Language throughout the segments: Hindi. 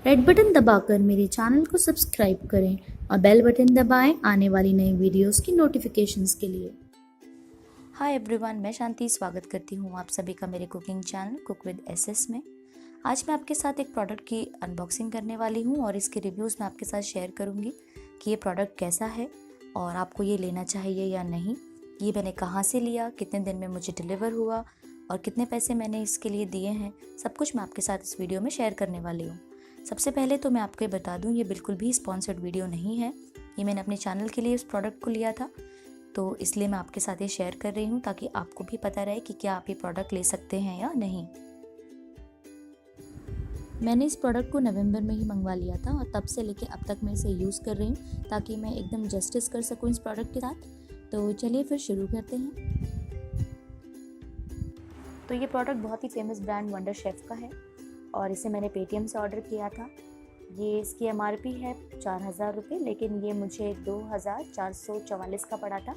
रेड बटन दबाकर मेरे चैनल को सब्सक्राइब करें और बेल बटन दबाएं आने वाली नई वीडियोस की नोटिफिकेशंस के लिए। हाय एवरीवन, मैं शांति स्वागत करती हूँ आप सभी का मेरे cooking channel cook with SS में। आज मैं आपके साथ एक प्रोडक्ट की अनबॉक्सिंग करने वाली हूँ और इसके रिव्यूज़ मैं आपके साथ शेयर करूँगी कि ये प्रोडक्ट कैसा है और आपको ये लेना चाहिए या नहीं, ये मैंने कहाँ से लिया, कितने दिन में मुझे डिलीवर हुआ और कितने पैसे मैंने इसके लिए दिए हैं, सब कुछ मैं आपके साथ इस वीडियो में शेयर करने वाली हूँ। सबसे पहले तो मैं आपको बता दूं, ये बिल्कुल भी स्पॉन्सर्ड वीडियो नहीं है। ये मैंने अपने चैनल के लिए इस प्रोडक्ट को लिया था, तो इसलिए मैं आपके साथ ये शेयर कर रही हूँ ताकि आपको भी पता रहे कि क्या आप ये प्रोडक्ट ले सकते हैं या नहीं। मैंने इस प्रोडक्ट को नवंबर में ही मंगवा लिया था और तब से लेके अब तक मैं इसे यूज़ कर रही हूँ ताकि मैं एकदम जस्टिस कर सकूँ इस प्रोडक्ट के साथ। तो चलिए फिर शुरू करते हैं। तो ये प्रोडक्ट बहुत ही फेमस ब्रांड वंडर शेफ का है और इसे मैंने पेटीएम से ऑर्डर किया था। ये इसकी एमआरपी है 4,000 रुपये, लेकिन ये मुझे 2,444 का पड़ा था,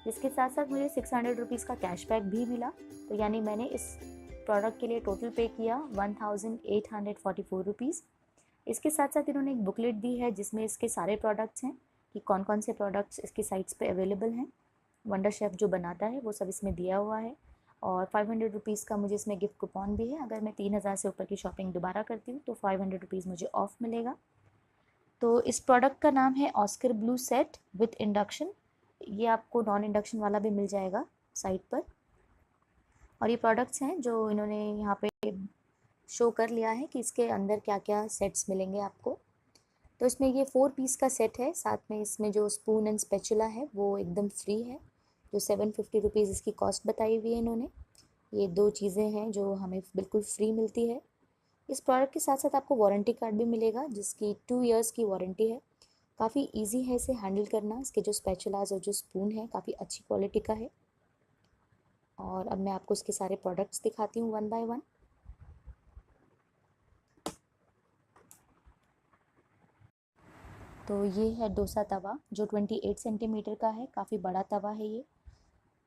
जिसके साथ साथ मुझे 600 रुपीज़ का कैशबैक भी मिला। तो यानी मैंने इस प्रोडक्ट के लिए टोटल पे किया 1,844 रुपीज़। इसके साथ साथ इन्होंने एक बुकलेट दी है जिसमें इसके सारे प्रोडक्ट्स हैं कि कौन कौन से प्रोडक्ट्स इसकी साइट्स पे अवेलेबल हैं। वंडर शेफ जो बनाता है वो सब इसमें दिया हुआ है और 500 रुपीज़ का मुझे इसमें गिफ्ट कूपन भी है। अगर मैं 3,000 से ऊपर की शॉपिंग दोबारा करती हूँ तो 500 रुपीज़ मुझे ऑफ मिलेगा। तो इस प्रोडक्ट का नाम है Oscar blue set with induction. ये आपको नॉन इंडक्शन वाला भी मिल जाएगा साइट पर। और ये प्रोडक्ट्स हैं जो इन्होंने यहाँ पे शो कर लिया है कि इसके अंदर क्या क्या सेट्स मिलेंगे आपको। तो इसमें ये 4 पीस का सेट है, साथ में इसमें जो स्पून एंड स्पैचुला है वो एकदम फ्री है, जो 750 रुपीज़ इसकी कॉस्ट बताई हुई है इन्होंने। ये 2 चीज़ें हैं जो हमें बिल्कुल फ्री मिलती है। इस प्रोडक्ट के साथ साथ आपको वारंटी कार्ड भी मिलेगा जिसकी 2 इयर्स की वारंटी है। काफ़ी इजी है इसे हैंडल करना। इसके जो स्पैचुलास और जो स्पून है काफ़ी अच्छी क्वालिटी का है। और अब मैं आपको इसके सारे प्रोडक्ट्स दिखाती हूँ वन बाय वन। तो ये है डोसा तवा जो 28 सेंटीमीटर का है, काफ़ी बड़ा तवा है ये।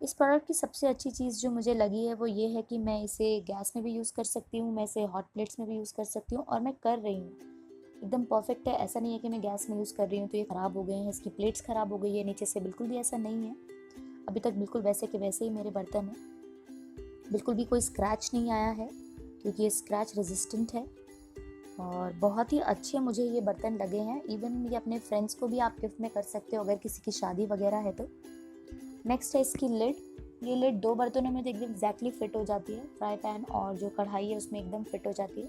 इस प्रोडक्ट की सबसे अच्छी चीज़ जो मुझे लगी है वो ये है कि मैं इसे गैस में भी यूज़ कर सकती हूँ, मैं इसे हॉट प्लेट्स में भी यूज़ कर सकती हूँ और मैं कर रही हूँ। एकदम परफेक्ट है। ऐसा नहीं है कि मैं गैस में यूज़ कर रही हूँ तो ये ख़राब हो गए हैं, इसकी प्लेट्स ख़राब हो गई है नीचे से, बिल्कुल भी ऐसा नहीं है। अभी तक बिल्कुल वैसे के वैसे ही मेरे बर्तन हैं, बिल्कुल भी कोई स्क्रैच नहीं आया है क्योंकि ये स्क्रैच रेजिस्टेंट है और बहुत ही अच्छे मुझे ये बर्तन लगे हैं। इवन ये अपने फ्रेंड्स को भी आप गिफ्ट में कर सकते हो अगर किसी की शादी वगैरह है तो। नेक्स्ट है इसकी लिड। ये लिड 2 बर्तनों में तो एकदम एग्जैक्टली फिट हो जाती है। फ्राई पैन और जो कढ़ाई है उसमें एकदम फिट हो जाती है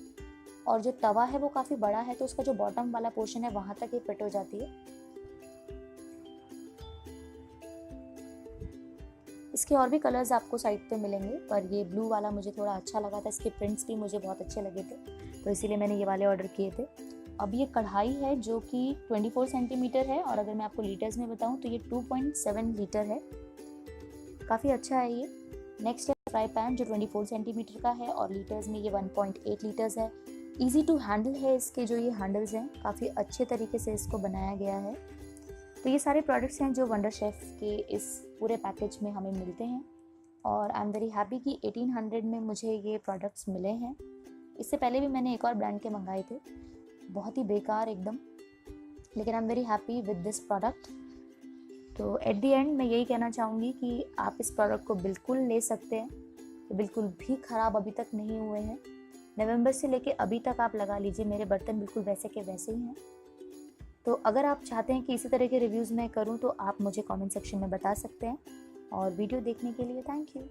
और जो तवा है वो काफ़ी बड़ा है तो उसका जो बॉटम वाला पोर्शन है वहाँ तक ये फिट हो जाती है। इसके और भी कलर्स आपको साइड पे मिलेंगे, पर ये ब्लू वाला मुझे थोड़ा अच्छा लगा था, इसके प्रिंट्स भी मुझे बहुत अच्छे लगे थे तो इसीलिए मैंने ये वाले ऑर्डर किए थे। अब ये कढ़ाई है जो कि 24 सेंटीमीटर है और अगर मैं आपको लीटर्स में बताऊँ तो ये 2.7 लीटर है, काफ़ी अच्छा है ये। नेक्स्ट है फ्राई पैन जो 24 सेंटीमीटर का है और लीटर्स में ये 1.8 लीटर्स है। ईजी टू हैंडल है, इसके जो ये हैंडल्स हैं काफ़ी अच्छे तरीके से इसको बनाया गया है। तो ये सारे प्रोडक्ट्स हैं जो वंडर शेफ के इस पूरे पैकेज में हमें मिलते हैं और आई एम वेरी हैप्पी कि 1800 में मुझे ये प्रोडक्ट्स मिले हैं। इससे पहले भी मैंने एक और ब्रांड के मंगाए थे, बहुत ही बेकार एकदम, लेकिन I am very happy with this product. तो एट द एंड मैं यही कहना चाहूँगी कि आप इस प्रोडक्ट को बिल्कुल ले सकते हैं। ये बिल्कुल भी ख़राब अभी तक नहीं हुए हैं। नवंबर से लेके अभी तक आप लगा लीजिए मेरे बर्तन बिल्कुल वैसे के वैसे ही हैं। तो अगर आप चाहते हैं कि इसी तरह के रिव्यूज़ मैं करूं तो आप मुझे कमेंट सेक्शन में बता सकते हैं। और वीडियो देखने के लिए थैंक यू।